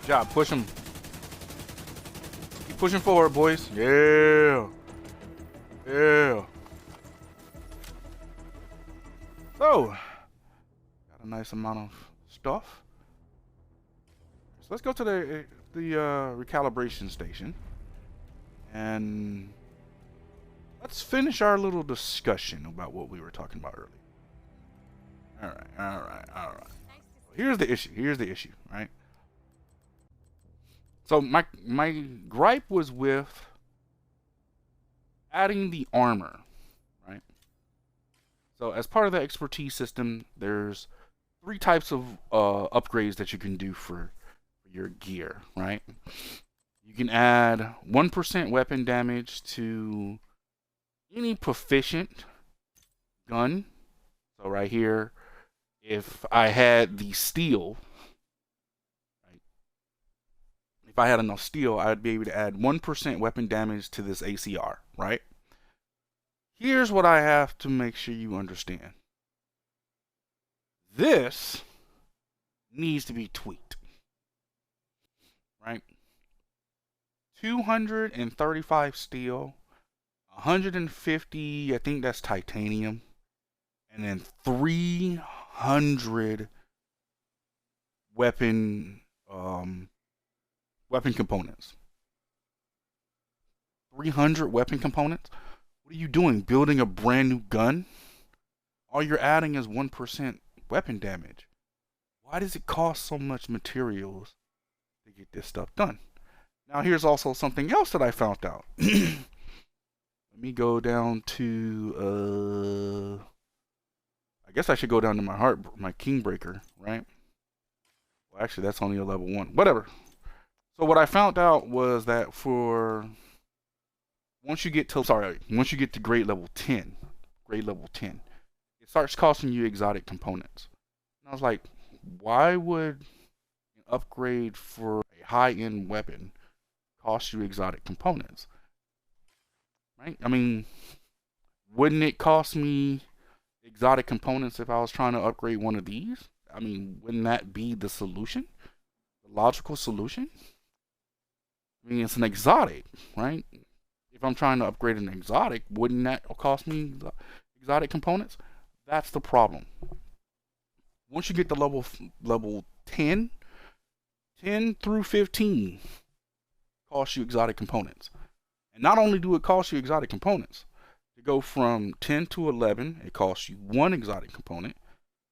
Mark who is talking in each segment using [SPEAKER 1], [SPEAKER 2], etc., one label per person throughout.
[SPEAKER 1] job. Push him. Keep pushing forward, boys. Yeah. Yeah. So, got a nice amount of stuff. So let's go to the recalibration station. And let's finish our little discussion about what we were talking about earlier. Alright. Here's the issue, right? So my gripe was with adding the armor, right? So as part of the expertise system, there's 3 types of upgrades that you can do for your gear, right? You can add 1% weapon damage to any proficient gun. So right here, if I had the steel, right? If I had enough steel, I'd be able to add 1% weapon damage to this ACR, right? Here's what I have to make sure you understand. This needs to be tweaked, right? 235 steel, 150, I think that's titanium, and then 300 weapon components. 300 weapon components? What are you doing? Building a brand new gun? All you're adding is 1% weapon damage. Why does it cost so much materials to get this stuff done? Now here's also something else that I found out. Let me go down to I guess I should go down to my Kingbreaker, right? Well, actually that's only a level 1. Whatever. So what I found out was that once you get to grade level 10, it starts costing you exotic components. And I was like, why would an upgrade for a high-end weapon cost you exotic components? Right? I mean, wouldn't it cost me exotic components if I was trying to upgrade one of these? I mean, wouldn't that be the solution? The logical solution? I mean, it's an exotic, right? If I'm trying to upgrade an exotic, wouldn't that cost me exotic components? That's the problem. Once you get to level 10 through 15 cost you exotic components. And not only do it cost you exotic components, to go from 10 to 11, it costs you 1 exotic component.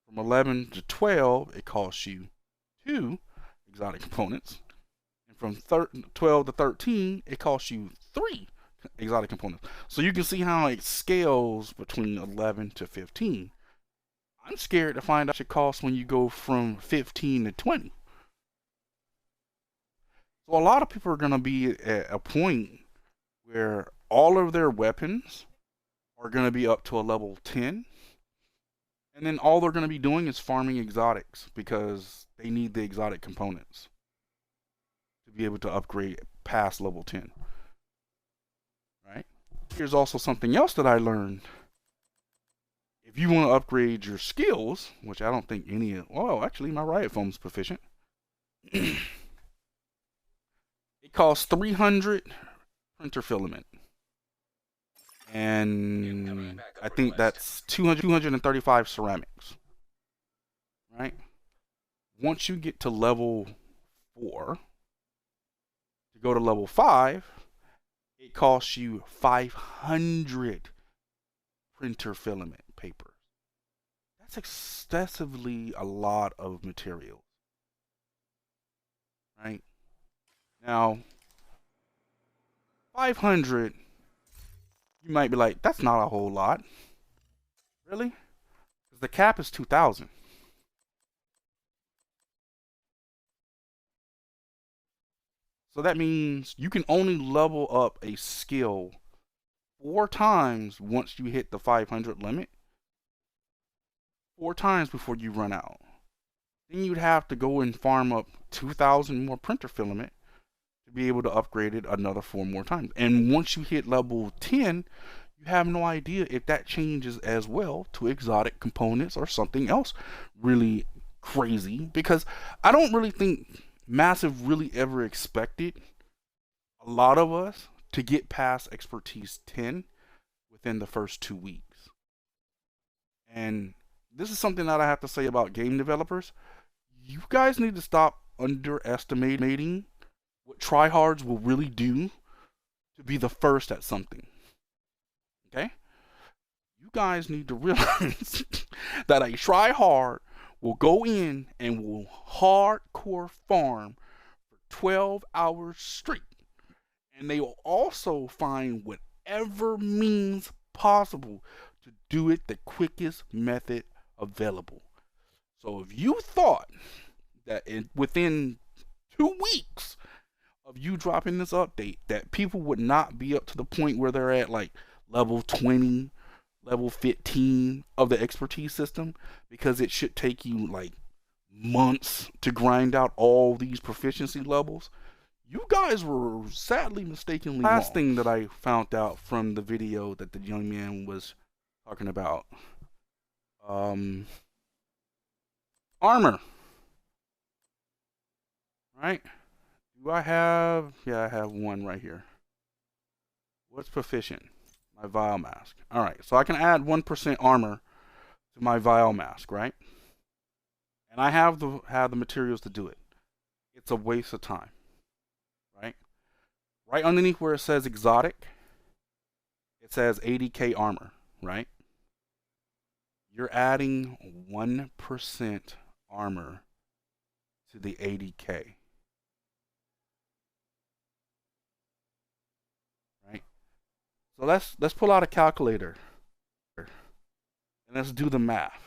[SPEAKER 1] From 11 to 12, it costs you 2 exotic components. And from 12 to 13, it costs you 3 exotic components. So you can see how it scales between 11 to 15. I'm scared to find out what it costs when you go from 15 to 20. So a lot of people are going to be at a point where all of their weapons are going to be up to a level 10. And then all they're going to be doing is farming exotics because they need the exotic components to be able to upgrade past level 10. Right? Here's also something else that I learned. If you want to upgrade your skills, which I don't think actually my riot foam's proficient. It costs 300 printer filament. And I think that's 235 ceramics. Right? Once you get to level 4, to go to level 5, it costs you 500 printer filament paper. That's excessively a lot of material. Right? Now, 500, you might be like, that's not a whole lot. Really? Because the cap is 2,000. So that means you can only level up a skill 4 times once you hit the 500 limit. 4 times before you run out. Then you'd have to go and farm up 2,000 more printer filament to be able to upgrade it another 4 more times. And once you hit level 10, you have no idea if that changes as well to exotic components or something else really crazy. Because I don't really think Massive really ever expected a lot of us to get past expertise 10 within the first 2 weeks. And this is something that I have to say about game developers. You guys need to stop underestimating what tryhards will really do to be the first at something. Okay? You guys need to realize that a tryhard will go in and will hardcore farm for 12 hours straight. And they will also find whatever means possible to do it the quickest method available. So if you thought that within 2 weeks of you dropping this update that people would not be up to the point where they're at like level 20, level 15 of the expertise system, because it should take you like months to grind out all these proficiency levels, you guys were sadly mistakenly wrong. Last thing that I found out from the video that the young man was talking about, armor, right? Do I have? Yeah, I have one right here. What's proficient? My vial mask. All right, so I can add 1% armor to my vial mask, right? And I have the materials to do it. It's a waste of time, right? Right underneath where it says exotic, it says 80k armor, right? You're adding 1% armor to the 80k. Right? So let's pull out a calculator and let's do the math.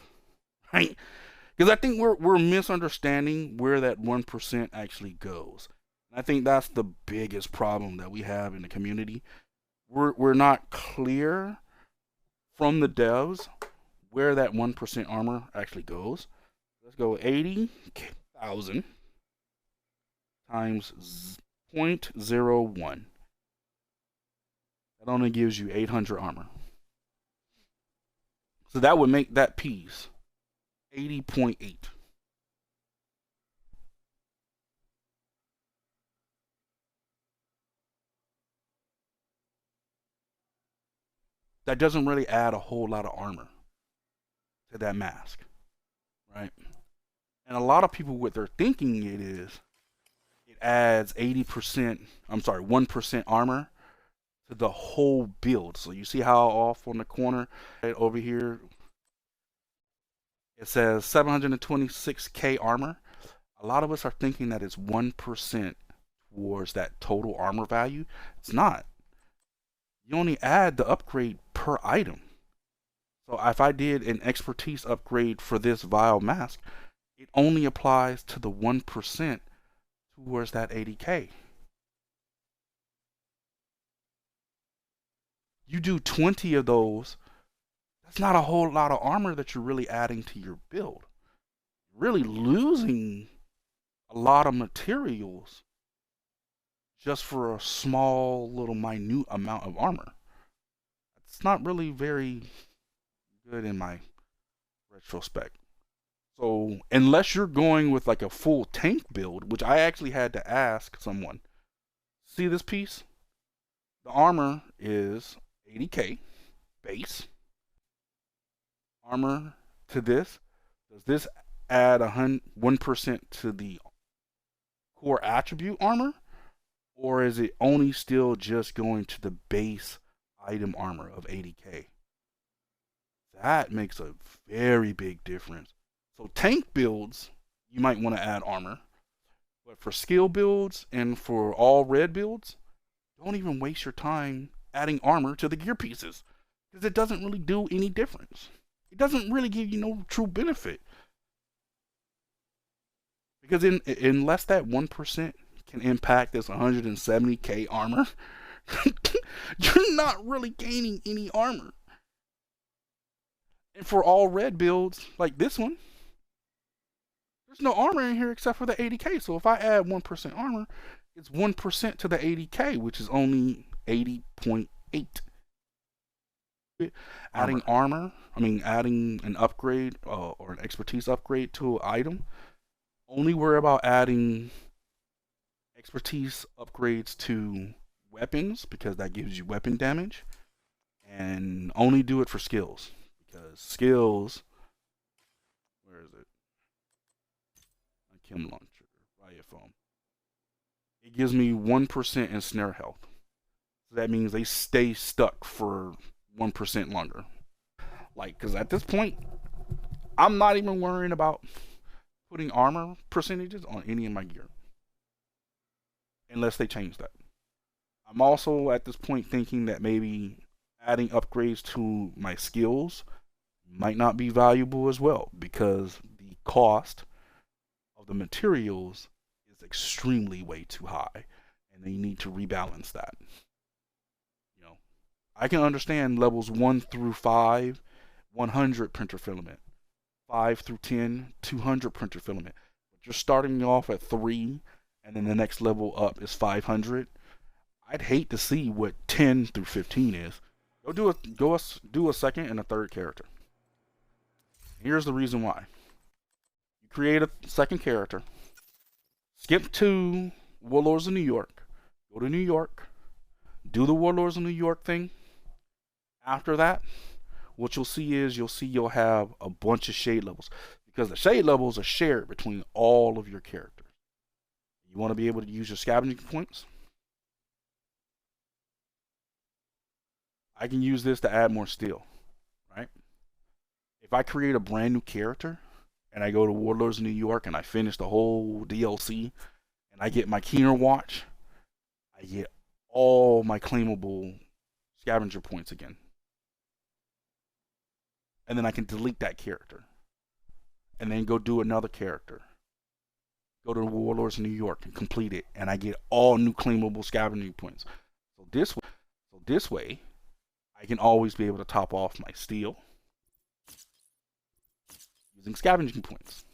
[SPEAKER 1] Right? Because I think we're misunderstanding where that 1% actually goes. And I think that's the biggest problem that we have in the community. We're not clear from the devs where that 1% armor actually goes. Let's go 80,000 times 0.01. That only gives you 800 armor. So that would make that piece 80.8. That doesn't really add a whole lot of armor to that mask, right? And a lot of people, what they're thinking it adds 80%, 1% armor to the whole build. So you see how off on the corner right over here, it says 726k armor. A lot of us are thinking that it's 1% towards that total armor value. It's not. You only add the upgrade per item. So if I did an expertise upgrade for this vial mask, it only applies to the 1% towards that 80k. You do 20 of those, that's not a whole lot of armor that you're really adding to your build. You're really losing a lot of materials just for a small little minute amount of armor. It's not really very good in my retrospect. So unless you're going with like a full tank build, which I actually had to ask someone, see this piece? The armor is 80k base. Armor to this. Does this add 1% to the core attribute armor? Or is it only still just going to the base item armor of 80k? That makes a very big difference. So tank builds, you might want to add armor. But for skill builds and for all red builds, don't even waste your time adding armor to the gear pieces, because it doesn't really do any difference. It doesn't really give you no true benefit. Because unless that 1% can impact this 170k armor, you're not really gaining any armor. And for all red builds, like this one, there's no armor in here except for the 80k. So if I add 1% armor, it's 1% to the 80k, which is only 80.8. Adding adding an upgrade or an expertise upgrade to an item, only worry about adding Expertise upgrades to weapons because that gives you weapon damage, and only do it for skills because skills. Where is it? Chem launcher, riot foam. It gives me 1% in snare health. So that means they stay stuck for 1% longer. Like, because at this point, I'm not even worrying about putting armor percentages on any of my gear. Unless they change that. I'm also at this point thinking that maybe adding upgrades to my skills might not be valuable as well because the cost of the materials is extremely way too high and they need to rebalance that. You know, I can understand levels 1 through 5, 100 printer filament, 5 through 10, 200 printer filament. But you're starting off at 3 and then the next level up is 500. I'd hate to see what 10 through 15 is. Do a second and a third character. Here's the reason why. You create a second character, skip to Warlords of New York, go to New York, do the Warlords of New York thing. After that, what you'll see is you'll have a bunch of shade levels because the shade levels are shared between all of your characters. You want to be able to use your scavenging points. I can use this to add more steel, right? If I create a brand new character and I go to Warlords of New York and I finish the whole DLC and I get my Keener Watch, I get all my claimable scavenger points again. And then I can delete that character and then go do another character. Go to Warlords of New York and complete it, and I get all new claimable scavenging points. So this way, I can always be able to top off my steel using scavenging points.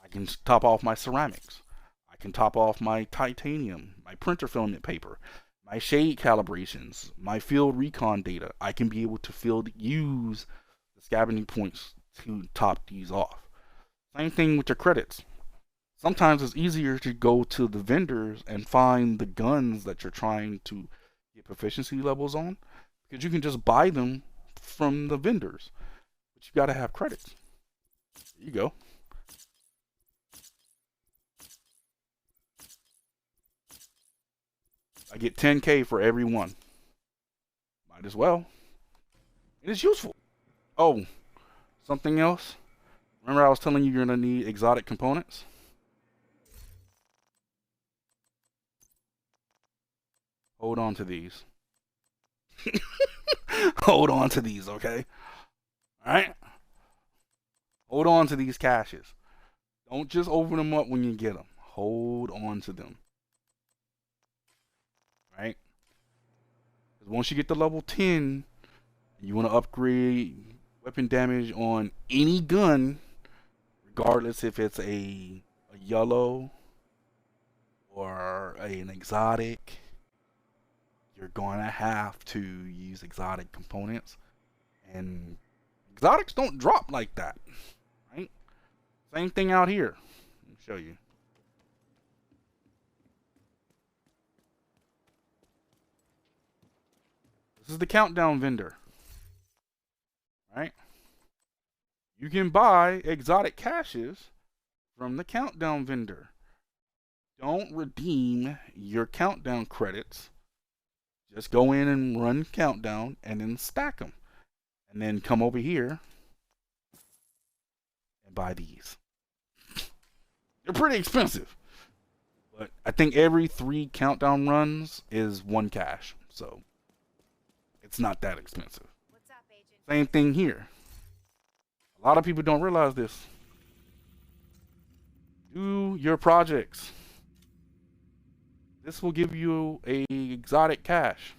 [SPEAKER 1] I can top off my ceramics. I can top off my titanium, my printer filament paper, my shade calibrations, my field recon data. I can be able to use the scavenging points to top these off. Same thing with your credits. Sometimes it's easier to go to the vendors and find the guns that you're trying to get proficiency levels on because you can just buy them from the vendors. But you got to have credits. There you go. I get 10K for every one. Might as well. It is useful. Oh, something else. Remember I was telling you you're going to need exotic components? Hold on to these. Hold on to these, okay? Alright? Hold on to these caches. Don't just open them up when you get them. Hold on to them. Right? Because once you get to level 10, you want to upgrade weapon damage on any gun, regardless if it's a yellow or an exotic. You're going to have to use exotic components. And exotics don't drop like that. Right? Same thing out here. Let me show you. This is the countdown vendor. Right? You can buy exotic caches from the countdown vendor. Don't redeem your countdown credits. Just go in and run countdown and then stack them. And then come over here and buy these. They're pretty expensive. But I think every 3 countdown runs is 1 cache. So it's not that expensive.
[SPEAKER 2] What's up, Agent?
[SPEAKER 1] Same thing here. A lot of people don't realize this. Do your projects. This will give you a exotic cache.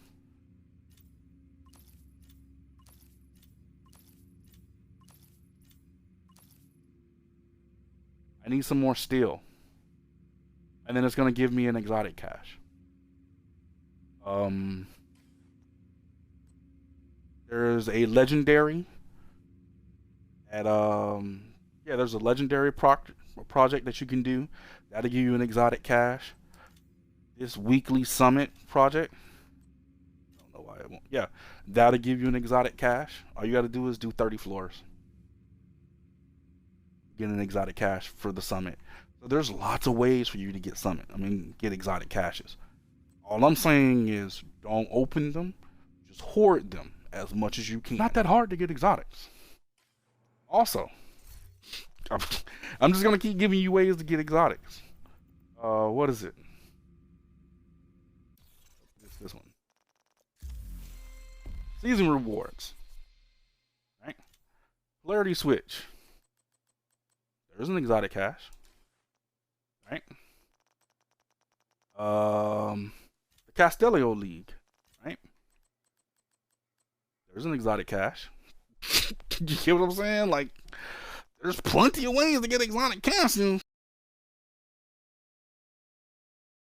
[SPEAKER 1] I need some more steel. And then it's going to give me an exotic cache. There's a legendary at there's a legendary project that you can do. That'll give you an exotic cache. this weekly summit project. I don't know why it won't. Yeah, that'll give you an exotic cache. All you got to do is do 30 floors. Get an exotic cache for the summit. So there's lots of ways for you to get summit. I mean, get exotic caches. All I'm saying is don't open them. Just hoard them as much as you can. Not that hard to get exotics. Also, I'm just gonna keep giving you ways to get exotics. What is it? It's this one. Season rewards. Right? Polarity switch. There's an exotic cache. Right? The Castellio League. Right? There's an exotic cache. You get what I'm saying? Like, there's plenty of ways to get exotic caches.